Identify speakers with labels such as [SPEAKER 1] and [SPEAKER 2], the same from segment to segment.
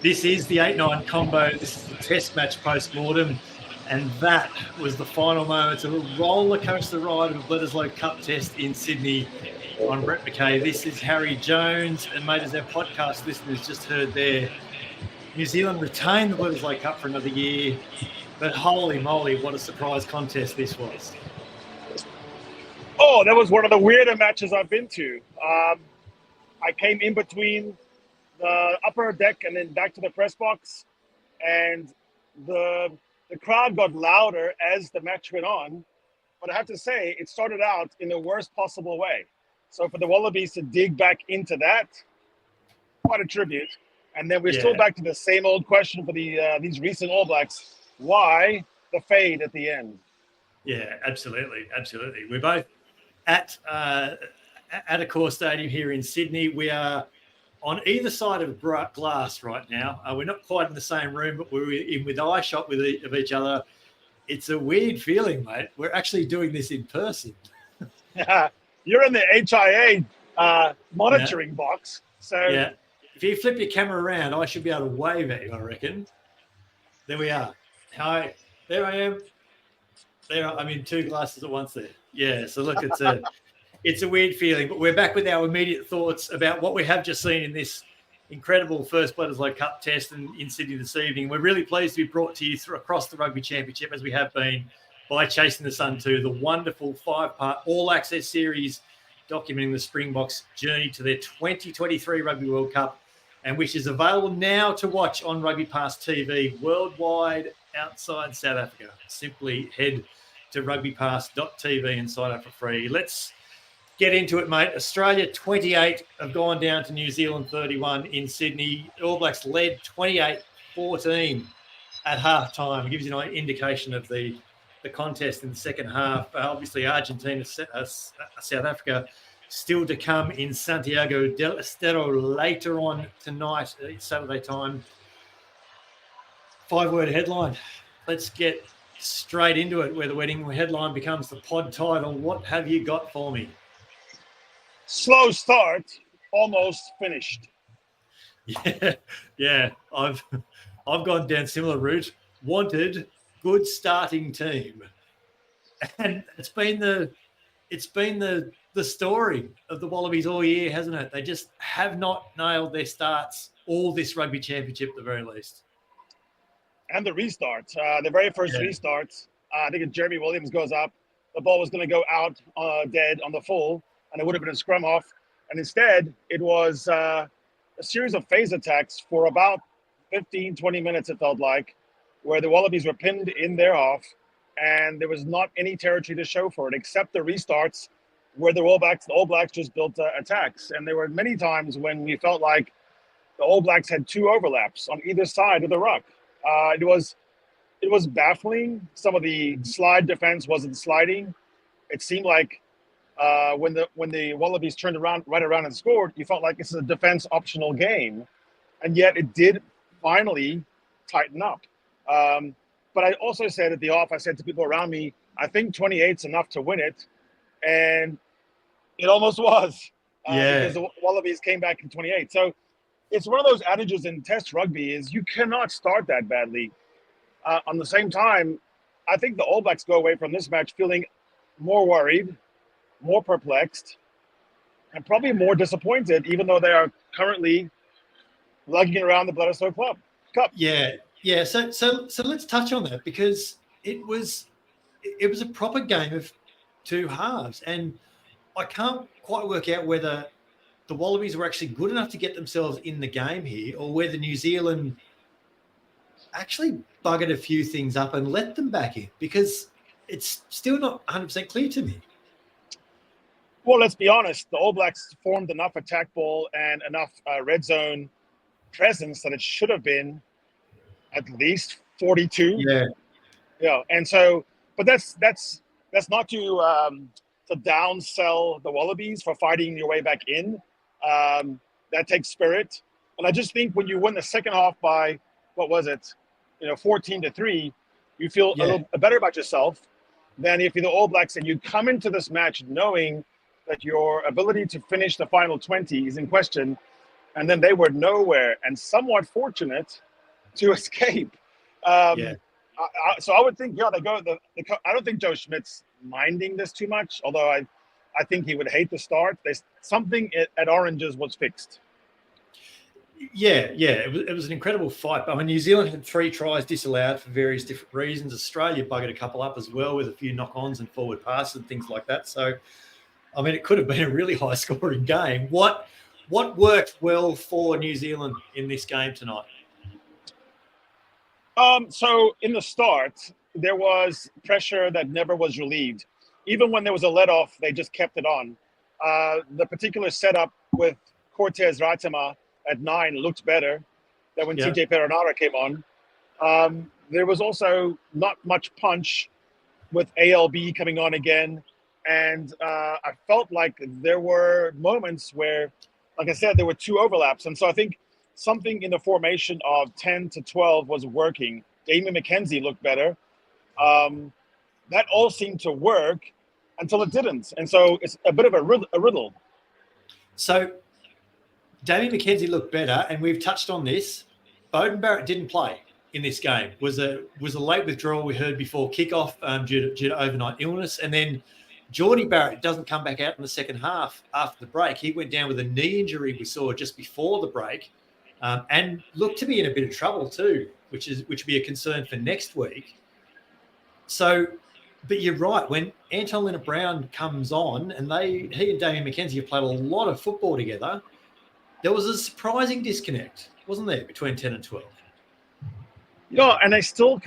[SPEAKER 1] This is the 8-9 combo. This is the test match post-mortem. And that was the final moments of a roller coaster ride of a Bledisloe Cup Test in Sydney on Brett McKay. This is Harry Jones. And mate, as our podcast listeners just heard there, New Zealand retained the Bledisloe Cup for another year. But holy moly, what a surprise contest this was.
[SPEAKER 2] Oh, that was one of the weirder matches I've been to. I came in between the upper deck and then back to the press box, and the crowd got louder as the match went on. But I have to say, it started out in the worst possible way. So for the Wallabies to dig back into that, quite a tribute. And then we're still back to the same old question for these recent All Blacks. Why the fade at the end?
[SPEAKER 1] Yeah, absolutely. We're both at a core stadium here in Sydney. We are on either side of glass right now. We're not quite in the same room, but we're in with eye shot of each other. It's a weird feeling, mate. We're actually doing this in person.
[SPEAKER 2] You're in the HIA monitoring box. So
[SPEAKER 1] if you flip your camera around, I should be able to wave at you, I reckon. There we are. Hi. There I am. I'm in two glasses at once there. Yeah, so look, it's a weird feeling, but we're back with our immediate thoughts about what we have just seen in this incredible first Bledisloe Cup Test in Sydney this evening. We're really pleased to be brought to you across the Rugby Championship, as we have been, by Chasing the Sun 2, the wonderful 5-part all-access series documenting the Springboks' journey to their 2023 Rugby World Cup, and which is available now to watch on RugbyPass TV worldwide outside South Africa. Simply head to rugbypass.tv and sign up for free. Let's get into it, mate. Australia 28 have gone down to New Zealand 31 in Sydney. All Blacks led 28-14 at halftime. It gives you an indication of the contest in the second half. Obviously, Argentina, South Africa still to come in Santiago del Estero later on tonight, Saturday time. 5-word headline. Let's get straight into it, where the wedding headline becomes the pod title. What have you got for me?
[SPEAKER 2] Slow start, almost finished.
[SPEAKER 1] Yeah. I've gone down similar route. Wanted good starting team, and it's been the story of the Wallabies all year, hasn't it? They just have not nailed their starts all this Rugby Championship, at the very least.
[SPEAKER 2] And the restarts, the very first restarts, I think if Jeremy Williams goes up, the ball was going to go out dead on the full, and it would have been a scrum off. And instead, it was a series of phase attacks for about 15, 20 minutes, it felt like, where the Wallabies were pinned in their half, and there was not any territory to show for it, except the restarts where the All Blacks just built attacks. And there were many times when we felt like the All Blacks had two overlaps on either side of the ruck. It was baffling. Some of the slide defense wasn't sliding. It seemed like when the Wallabies turned right around and scored, you felt like this is a defense optional game, and yet it did finally tighten up. But I also said at the off, I said to people around me, I think 28's enough to win it, and it almost was because the Wallabies came back in 28. So it's one of those adages in Test rugby is you cannot start that badly. On the same time, I think the All Blacks go away from this match feeling more worried, more perplexed, and probably more disappointed, even though they are currently lugging around the Bledisloe Cup.
[SPEAKER 1] Yeah. So let's touch on that, because it was a proper game of two halves, and I can't quite work out whether the Wallabies were actually good enough to get themselves in the game here, or whether New Zealand actually buggered a few things up and let them back in, because it's still not 100% clear to me.
[SPEAKER 2] Well, let's be honest. The All Blacks formed enough attack ball and enough red zone presence that it should have been at least 42. Yeah. And so, but that's not to downsell the Wallabies for fighting your way back in. That takes spirit. And I just think when you win the second half by, 14-3, you feel a little better about yourself than if you're the All Blacks and you come into this match knowing that your ability to finish the final 20 is in question, and then they were nowhere and somewhat fortunate to escape. So I would think, they go. I don't think Joe Schmidt's minding this too much, although I think he would hate the start. There's something at Oranges was fixed.
[SPEAKER 1] Yeah. It was an incredible fight. I mean, New Zealand had 3 tries disallowed for various different reasons. Australia buggered a couple up as well with a few knock-ons and forward passes and things like that. So, I mean, it could have been a really high-scoring game. What worked well for New Zealand in this game tonight?
[SPEAKER 2] So in the start, there was pressure that never was relieved. Even when there was a let-off, they just kept it on. The particular setup with Cortez Raitema at 9 looked better than when TJ Perenara came on. There was also not much punch with ALB coming on again. And I felt like there were moments where, like I said, there were 2 overlaps. And so I think something in the formation of 10 to 12 was working. Damien McKenzie looked better. That all seemed to work until it didn't. And so it's a bit of a riddle.
[SPEAKER 1] So Damien McKenzie looked better, and we've touched on this. Beauden Barrett didn't play in this game. Was a late withdrawal we heard before kickoff due to overnight illness. And then Geordie Barrett doesn't come back out in the second half after the break. He went down with a knee injury we saw just before the break. And looked to be in a bit of trouble too, which would be a concern for next week. So, but you're right. When Anton Lienert-Brown comes on, and he and Damien McKenzie have played a lot of football together, there was a surprising disconnect, wasn't there, between 10 and 12?
[SPEAKER 2] And they still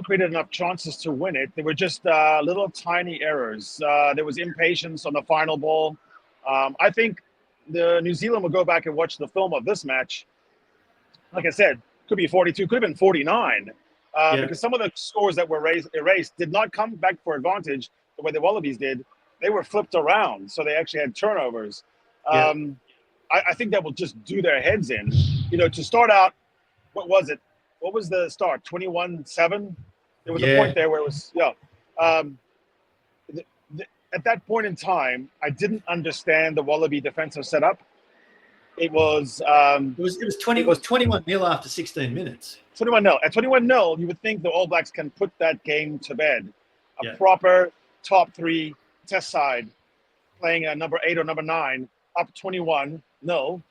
[SPEAKER 2] created enough chances to win it. They were just little tiny errors. There was impatience on the final ball. I think the New Zealand will go back and watch the film of this match. Like I said, could be 42, could have been 49, because some of the scores that were erased did not come back for advantage the way the Wallabies did. They were flipped around, so they actually had turnovers. I think that will just do their heads in. To start out, what was it? What was the start? 21-7? There was a point there where it was, at that point in time, I didn't understand the Wallaby defensive setup. It was
[SPEAKER 1] 21-0 after 16 minutes.
[SPEAKER 2] 21-0. At 21-0, you would think the All Blacks can put that game to bed. A proper top 3 test side playing a number 8 or number 9 up 21-0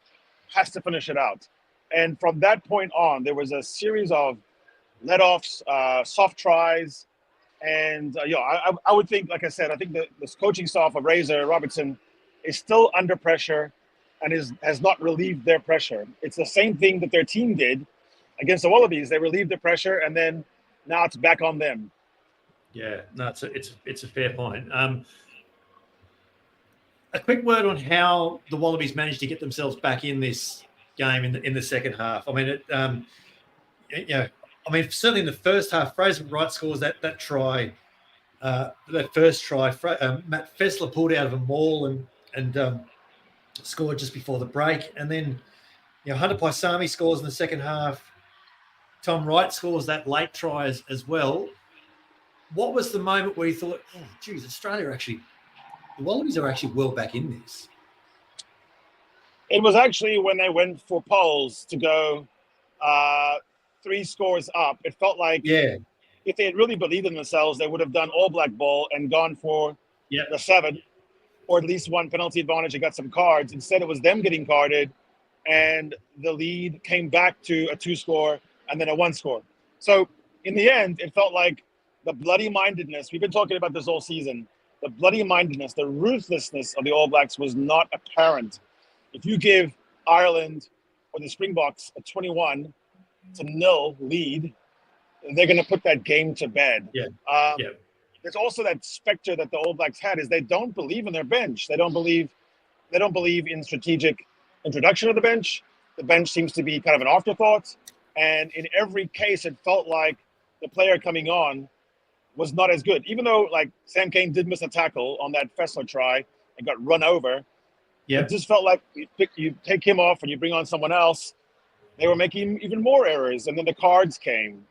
[SPEAKER 2] has to finish it out. And from that point on, there was a series of let-offs, soft tries, and I would think, like I said, I think this coaching staff of Razor Robertson is still under pressure and has not relieved their pressure. It's the same thing that their team did against the Wallabies. They relieved the pressure, and then now it's back on them.
[SPEAKER 1] Yeah, no, it's a fair point. A quick word on how the Wallabies managed to get themselves back in this game in the second half. I mean, certainly in the first half, Fraser Wright scores that try, that first try. Matt Fessler pulled out of a maul and scored just before the break. And then, Hunter Paisami scores in the second half. Tom Wright scores that late try as well. What was the moment where you thought, oh, geez, the Wallabies are actually well back in this?
[SPEAKER 2] It was actually when they went for poles to go 3 scores up. It felt like if they had really believed in themselves, they would have done all black ball and gone for the 7, or at least 1 penalty advantage and got some cards. Instead, it was them getting carded, and the lead came back to a 2 score and then a 1 score. So in the end, it felt like the bloody mindedness, we've been talking about this all season, the bloody mindedness, the ruthlessness of the All Blacks was not apparent. If you give Ireland or the Springboks a 21-0 lead, they're going to put that game to bed. There's also that specter that the All Blacks had is they don't believe in their bench. They don't believe in strategic introduction of the bench. The bench seems to be kind of an afterthought. And in every case, it felt like the player coming on was not as good. Even though, like, Sam Cane did miss a tackle on that Fessler try and got run over. It just felt like you take him off and you bring on someone else. They were making even more errors, and then the cards came.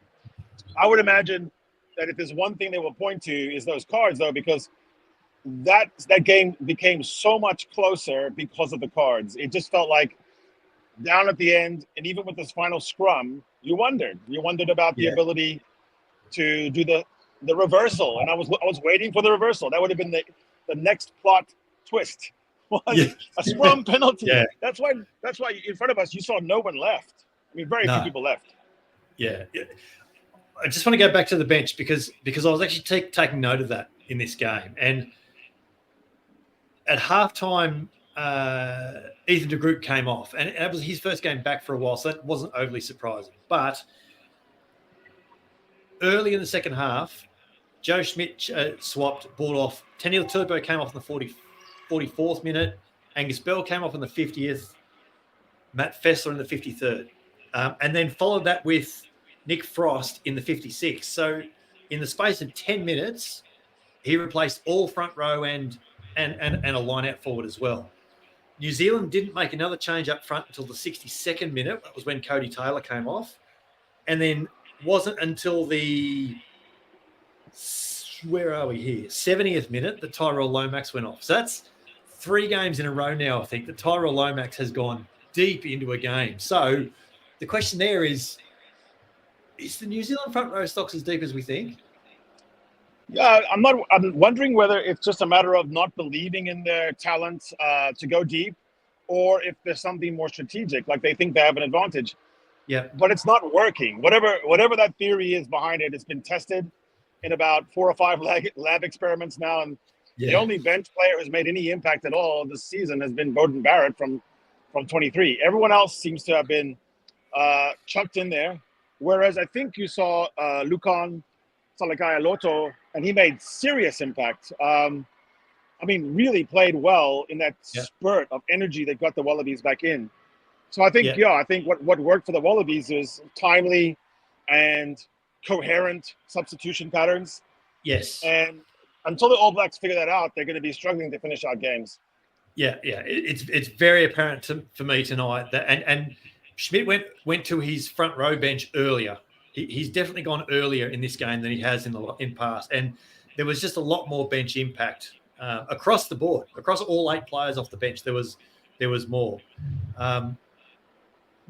[SPEAKER 2] I would imagine that if there's one thing they will point to is those cards, though, because that game became so much closer because of the cards. It just felt like down at the end, and even with this final scrum, you wondered about the ability to do the reversal, and I was waiting for the reversal. That would have been the next plot twist, was a scrum penalty.
[SPEAKER 1] Yeah.
[SPEAKER 2] That's why in front of us you saw no one left. I mean, very few people left.
[SPEAKER 1] Yeah. I just want to go back to the bench because I was actually taking note of that in this game. And at halftime, Ethan de Groot came off, and it was his first game back for a while, so that wasn't overly surprising. But early in the second half, Joe Schmidt swapped, brought off. Taniela Tupou came off in the 44th minute. Angus Bell came off in the 50th. Matt Fessler in the 53rd. And then followed that with Nick Frost in the 56th. So in the space of 10 minutes, he replaced all front row and a line-out forward as well. New Zealand didn't make another change up front until the 62nd minute. That was when Cody Taylor came off. And then wasn't until the, where are we here, 70th minute that Tyrell Lomax went off. So that's 3 games in a row now, I think, that Tyrell Lomax has gone deep into a game. So the question there is the New Zealand front row stocks as deep as we think?
[SPEAKER 2] Yeah, I'm wondering whether it's just a matter of not believing in their talent to go deep, or if there's something more strategic, like they think they have an advantage.
[SPEAKER 1] Yeah.
[SPEAKER 2] But it's not working. Whatever that theory is behind it, it's been tested in about 4 or 5 lab experiments now. And the only bench player who's made any impact at all this season has been Beauden Barrett from 23. Everyone else seems to have been chucked in there. Whereas I think you saw Lukan Salakaya-Loto, and he made serious impact. I mean, really played well in that spurt of energy that got the Wallabies back in. So I think, I think what worked for the Wallabies is timely and coherent substitution patterns.
[SPEAKER 1] Yes.
[SPEAKER 2] And until the All Blacks figure that out, they're going to be struggling to finish out games.
[SPEAKER 1] Yeah. It's very apparent for me tonight that and Schmidt went to his front row bench earlier. He's definitely gone earlier in this game than he has in past, and there was just a lot more bench impact across the board, across all 8 players off the bench. There was more.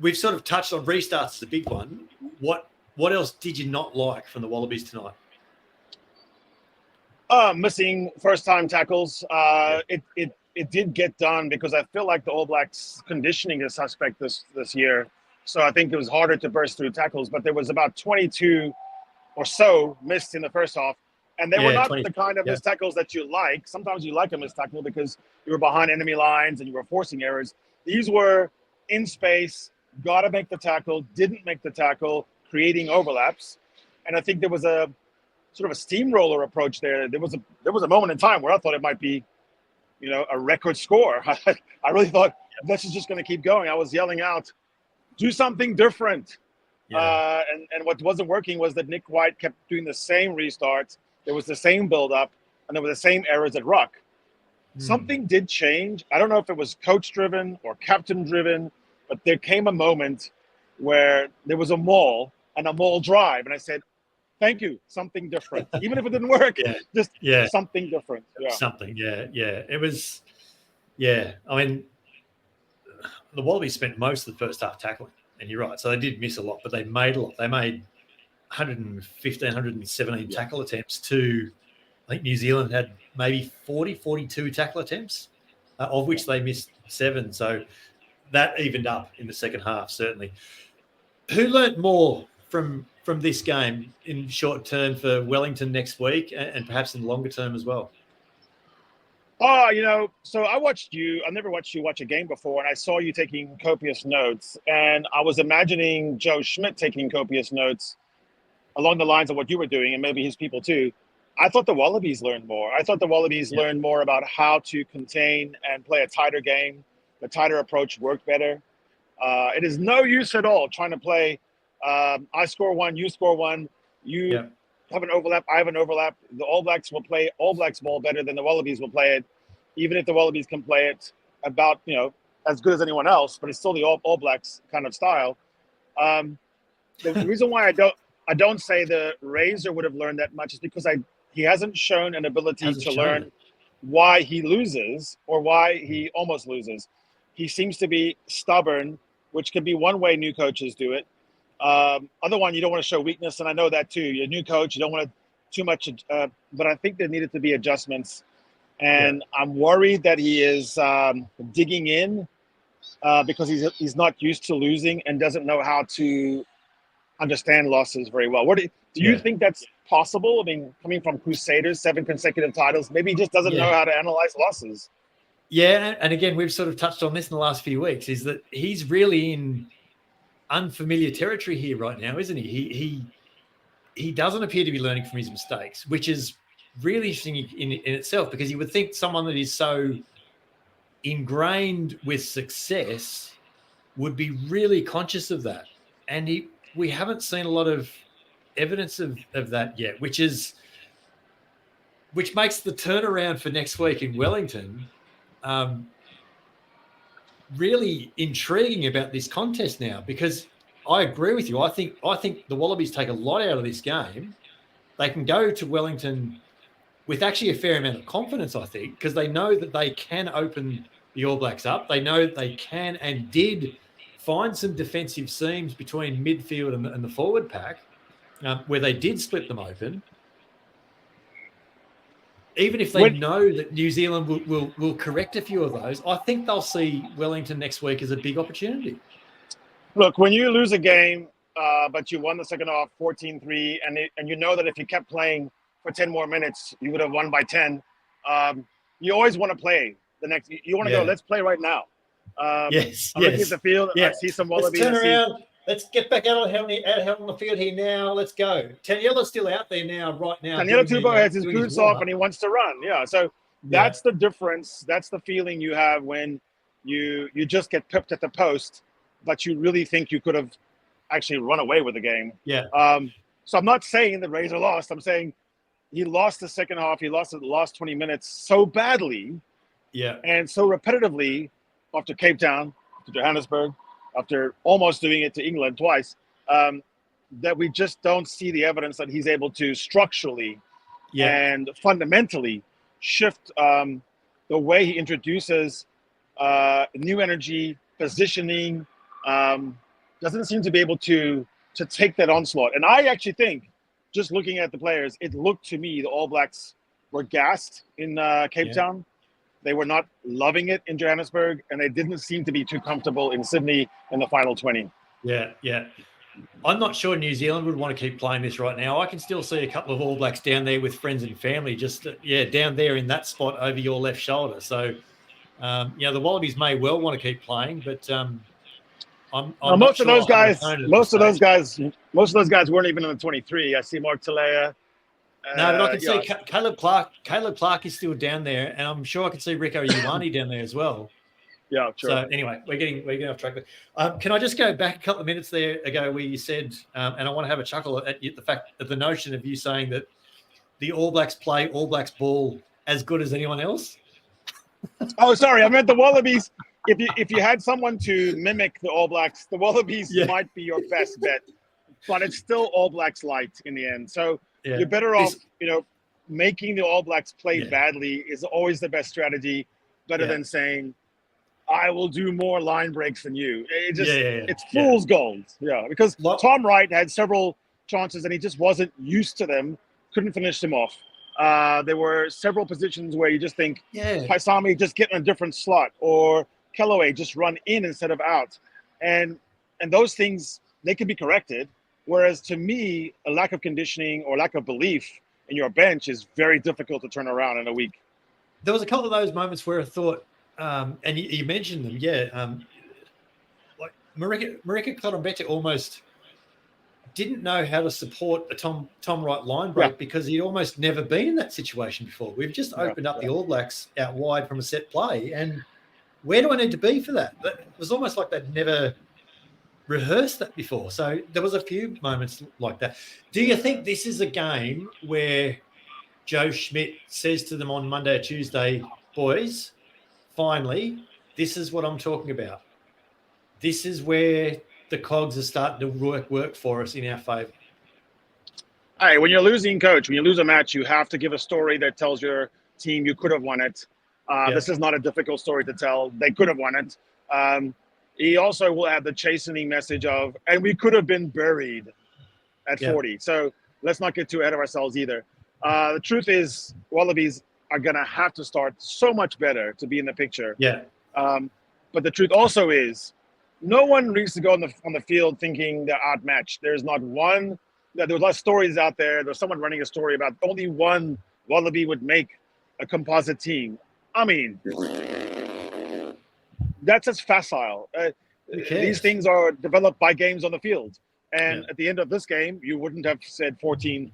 [SPEAKER 1] We've sort of touched on restarts as a big one. What else did you not like from the Wallabies tonight?
[SPEAKER 2] Missing first-time tackles. It did get done because I feel like the All Blacks conditioning is suspect this year. So I think it was harder to burst through tackles, but there was about 22 or so missed in the first half. And they were not 20, the kind of missed tackles that you like. Sometimes you like a missed tackle because you were behind enemy lines and you were forcing errors. These were in space, got to make the tackle, didn't make the tackle, creating overlaps. And I think there was a sort of a steamroller approach there. There was a moment in time where I thought it might be, a record score. I really thought this is just going to keep going. I was yelling out, do something different. And what wasn't working was that Nick White kept doing the same restarts. There was the same build-up, and there were the same errors at ruck. Something did change. I don't know if it was coach-driven or captain-driven, but there came a moment where there was a maul and a maul drive, and I said, thank you, something different. Even if it didn't work, just something different.
[SPEAKER 1] Something, It was, I mean, the Wallabies spent most of the first half tackling, and you're right. So they did miss a lot, but they made a lot. They made 115, 117 tackle attempts to, I think New Zealand had maybe 40, 42 tackle attempts, of which they missed 7. So that evened up in the second half, certainly. Who learnt more from this game in short term for Wellington next week and perhaps in the longer term as well?
[SPEAKER 2] So I watched you. I've never watched you watch a game before, and I saw you taking copious notes. And I was imagining Joe Schmidt taking copious notes along the lines of what you were doing, and maybe his people too. I thought the Wallabies learned more. I thought the Wallabies learned more about how to contain and play a tighter game. The tighter approach worked better. It is no use at all trying to play I score 1, you score 1, you have an overlap, I have an overlap. The All Blacks will play All Blacks ball better than the Wallabies will play it, even if the Wallabies can play it about, as good as anyone else, but it's still the All Blacks kind of style. The reason why I don't say the Razor would have learned that much is because he hasn't shown an ability to learn why he loses or why he almost loses. He seems to be stubborn which can be one way new coaches do it. Other one, you don't want to show weakness, and I know that too. You're a new coach, you don't want to too much, but I think there needed to be adjustments. And I'm worried that he is digging in because he's not used to losing and doesn't know how to understand losses very well. Do you think that's possible? I mean, coming from Crusaders, 7 consecutive titles, maybe he just doesn't know how to analyze losses.
[SPEAKER 1] Yeah, and again, we've sort of touched on this in the last few weeks, is that he's really in unfamiliar territory here right now, isn't he? He doesn't appear to be learning from his mistakes, which is really interesting in itself, because you would think someone that is so ingrained with success would be really conscious of that. And we haven't seen a lot of evidence of that yet, which makes the turnaround for next week in Wellington really intriguing about this contest now, because I agree with you. I think the Wallabies take a lot out of this game. They can go to Wellington with actually a fair amount of confidence, I think, because they know that they can open the All Blacks up. They know that they can and did find some defensive seams between midfield and the forward pack where they did split them open. Even if they know that New Zealand will correct a few of those, I think they'll see Wellington next week as a big opportunity. Look,
[SPEAKER 2] when you lose a game, but you won the second half 14-3, and you know that if you kept playing for 10 more minutes, you would have won by 10. You always want to play the next. You want to go, let's play right now.
[SPEAKER 1] Yes.
[SPEAKER 2] I'm looking at the field. I see some Wallabies.
[SPEAKER 1] Let's turn around. Let's get back out on the field here now. Let's go. Taniela's still out there right now.
[SPEAKER 2] Taniela Tupou has his boots off and he wants to run. Yeah, so that's the difference. That's the feeling you have when you just get pipped at the post, but you really think you could have actually run away with the game.
[SPEAKER 1] Yeah.
[SPEAKER 2] So I'm not saying the Razor lost. I'm saying he lost the second half. He lost the last 20 minutes so badly.
[SPEAKER 1] Yeah.
[SPEAKER 2] And so repetitively after Cape Town, to Johannesburg, after almost doing it to England twice, that we just don't see the evidence that he's able to structurally and fundamentally shift the way he introduces new energy, positioning, doesn't seem to be able to take that onslaught. And I actually think, just looking at the players, it looked to me the All Blacks were gassed in Cape Town. They were not loving it in Johannesburg, and they didn't seem to be too comfortable in Sydney in the final 20.
[SPEAKER 1] Yeah. I'm not sure New Zealand would want to keep playing this right now. I can still see a couple of All Blacks down there with friends and family, just, down there in that spot over your left shoulder. So, the Wallabies may well want to keep playing, but
[SPEAKER 2] most of those guys weren't even in the 23. I see Mark Talea.
[SPEAKER 1] No, but I can see Caleb Clark. Caleb Clark is still down there, and I'm sure I can see Rieko Ioane down there as well.
[SPEAKER 2] Yeah, sure.
[SPEAKER 1] So anyway, we're getting off track there. Can I just go back a couple of minutes there ago where you said, and I want to have a chuckle at the fact of the notion of you saying that the All Blacks play All Blacks ball as good as anyone else?
[SPEAKER 2] Oh, sorry, I meant the Wallabies. If you had someone to mimic the All Blacks, the Wallabies might be your best bet, but it's still All Blacks light in the end. So you're better off, making the All Blacks play badly is always the best strategy, better than saying, I will do more line breaks than you. It's fool's gold. Yeah, because Tom Wright had several chances and he just wasn't used to them, couldn't finish them off. There were several positions where you just think, Paisami just get in a different slot, or Kellaway just run in instead of out. And those things, they can be corrected. Whereas to me, a lack of conditioning or lack of belief in your bench is very difficult to turn around in a week.
[SPEAKER 1] There was a couple of those moments where I thought, and you mentioned them, like Marika Korombete almost didn't know how to support a Tom Wright line break because he'd almost never been in that situation before. We've just opened up the All Blacks out wide from a set play, and where do I need to be for that? It was almost like they'd never rehearsed that before. So there was a few moments like that. Do you think this is a game where Joe Schmidt says to them on Monday or Tuesday, boys, finally, this is what I'm talking about. This is where the cogs are starting to work for us in our favour?
[SPEAKER 2] Hey, when you're losing, coach, when you lose a match, you have to give a story that tells your team you could have won it. This is not a difficult story to tell. They could have won it. he also will have the chastening message of, and we could have been buried at 40. So let's not get too ahead of ourselves either. The truth is, Wallabies are going to have to start so much better to be in the picture.
[SPEAKER 1] Yeah.
[SPEAKER 2] But the truth also is, no one needs to go on the field thinking they're outmatched. There's not one. There was a lot of stories out there. There's someone running a story about only one Wallaby would make a composite team. I mean, that's just facile. These things are developed by games on the field. And at the end of this game, you wouldn't have said 14-1.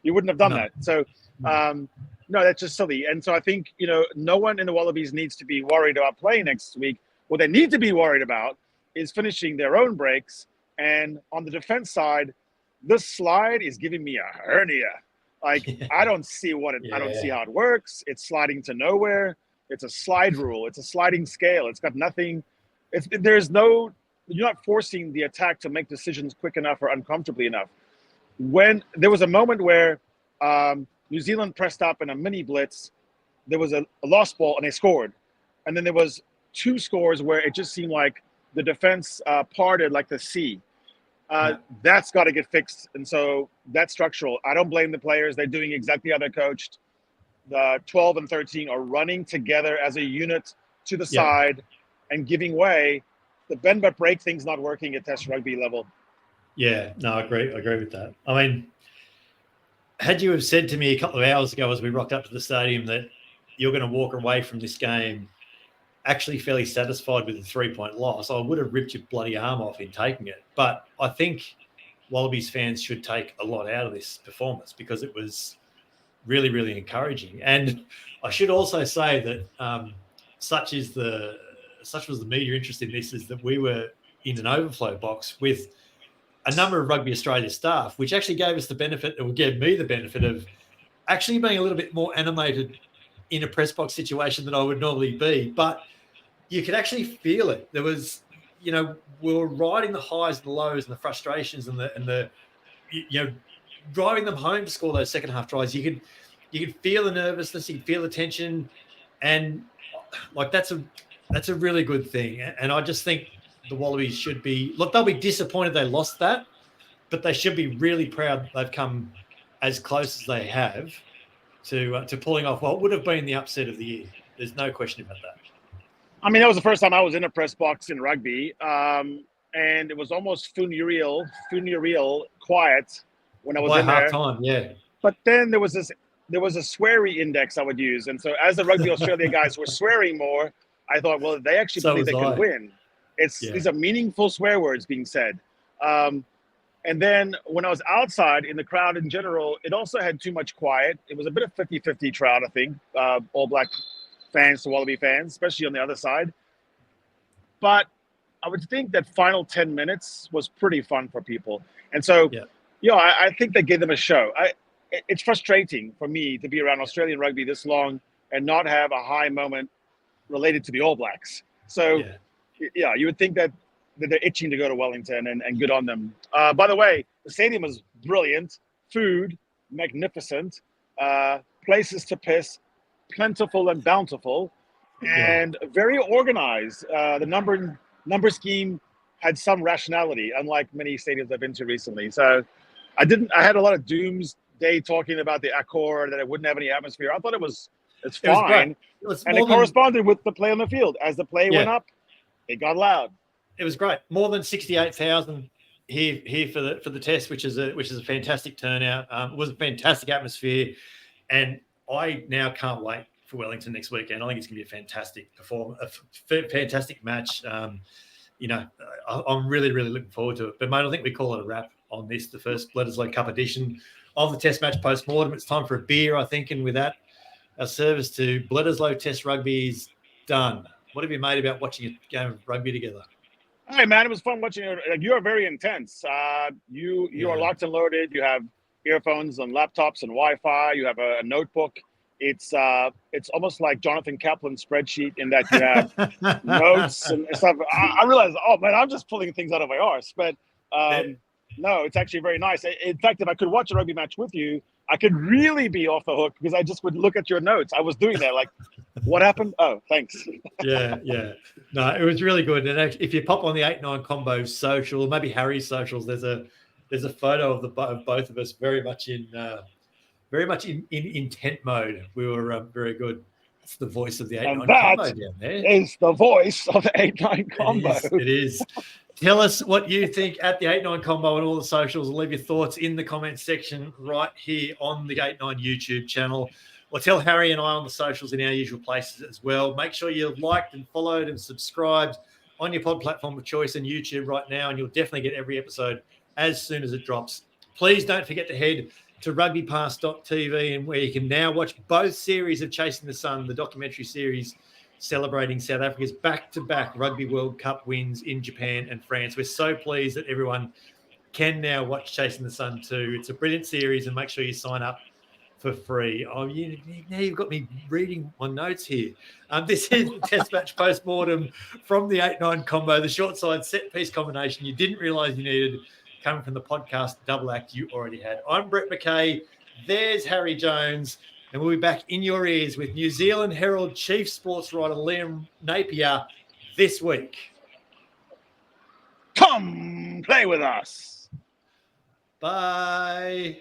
[SPEAKER 2] You wouldn't have done that. So, no, that's just silly. And so I think, no one in the Wallabies needs to be worried about playing next week. What they need to be worried about is finishing their own breaks. And on the defense side, this slide is giving me a hernia. Like, I don't see I don't see how it works. It's sliding to nowhere. It's a slide rule. It's a sliding scale. It's got nothing. You're not forcing the attack to make decisions quick enough or uncomfortably enough. When there was a moment where New Zealand pressed up in a mini blitz, there was a lost ball and they scored. And then there was 2 scores where it just seemed like the defense parted like the sea. That's got to get fixed. And so that's structural. I don't blame the players. They're doing exactly how they're coached. The 12 and 13 are running together as a unit to the side and giving way. The bend but break thing's not working at Test rugby level. Yeah,
[SPEAKER 1] no, I agree with that. I mean, had you have said to me a couple of hours ago as we rocked up to the stadium that you're going to walk away from this game actually fairly satisfied with the 3-point loss, I would have ripped your bloody arm off in taking it. But I think Wallabies fans should take a lot out of this performance because it was really, really encouraging. And I should also say that such was the media interest in this, is that we were in an overflow box with a number of Rugby Australia staff, which actually gave us the benefit, or gave me the benefit of actually being a little bit more animated in a press box situation than I would normally be. But you could actually feel it. There was, we were riding the highs and the lows and the frustrations and the driving them home to score those second half tries. You could feel the nervousness, you could feel the tension, and like that's a really good thing. And I just think the Wallabies should be, they'll be disappointed they lost that, but they should be really proud they've come as close as they have to pulling off what would have been the upset of the year. There's no question about that.
[SPEAKER 2] I mean, that was the first time I was in a press box in rugby, and it was almost funereal quiet when I was in there.
[SPEAKER 1] Half time, yeah.
[SPEAKER 2] But then there was a sweary index I would use, and so as the Rugby Australia guys were swearing more, I thought, well, they actually believe they can win. These are meaningful swear words being said. And then when I was outside in the crowd in general, it also had too much quiet. It was a bit of 50-50 crowd, I think, All Black fans to Wallaby fans, especially on the other side. But I would think that final 10 minutes was pretty fun for people. And so, I think they gave them a show. It's frustrating for me to be around Australian rugby this long and not have a high moment related to the All Blacks. So, you would think that they're itching to go to Wellington, and good on them. By the way, the stadium was brilliant. Food, magnificent. Places to piss, plentiful and bountiful, and very organized. The number scheme had some rationality, unlike many stadiums I've been to recently. So I had a lot of doomsday talking about the Accor, that it wouldn't have any atmosphere. I thought it's fine. It corresponded with the play on the field. As the play went up, it got loud.
[SPEAKER 1] It was great. More than 68,000 here for the test, which is a fantastic turnout. It was a fantastic atmosphere, and I now can't wait for Wellington next weekend. I think it's going to be a fantastic performance, a fantastic match. I'm really, really looking forward to it. But, mate, I think we call it a wrap on this, the first Bledisloe Cup edition of the Test match post-mortem. It's time for a beer, I think, and with that, our service to Bledisloe Test Rugby is done. What have you made about watching a game of rugby together?
[SPEAKER 2] Hey, man, it was fun watching you. You are very intense. You are locked and loaded. You have earphones and laptops and Wi-Fi. You have a notebook. It's almost like Jonathan Kaplan's spreadsheet in that you have notes and stuff. I realized, oh man, I'm just pulling things out of my arse. But no, it's actually very nice. In fact, if I could watch a rugby match with you, I could really be off the hook because I just would look at your notes. I was doing that, like, what happened? Oh, thanks.
[SPEAKER 1] Yeah. No, it was really good. And actually, if you pop on the 8-9 combo social, maybe Harry's socials, there's a photo of both of us very much in intent mode. We were very good. That's the voice of the 8-9 combo down there.
[SPEAKER 2] Is the voice of the 8-9 combo.
[SPEAKER 1] It is. Tell us what you think at the 8-9 combo and all the socials. Leave your thoughts in the comments section right here on the 8-9 YouTube channel. Or tell Harry and I on the socials in our usual places as well. Make sure you've liked and followed and subscribed on your pod platform of choice and YouTube right now, and you'll definitely get every episode as soon as it drops. Please don't forget to head to RugbyPass.tv, and where you can now watch both series of Chasing the Sun, the documentary series celebrating South Africa's back-to-back Rugby World Cup wins in Japan and France. We're so pleased that everyone can now watch Chasing the Sun too. It's a brilliant series, and make sure you sign up for free. Oh, now you've got me reading my notes here. This is the test match post-mortem from the 8-9 combo, the short side set piece combination you didn't realise you needed, coming from the podcast double act you already had. I'm Brett McKay. There's Harry Jones. And we'll be back in your ears with New Zealand Herald chief sports writer Liam Napier this week.
[SPEAKER 2] Come play with us.
[SPEAKER 1] Bye.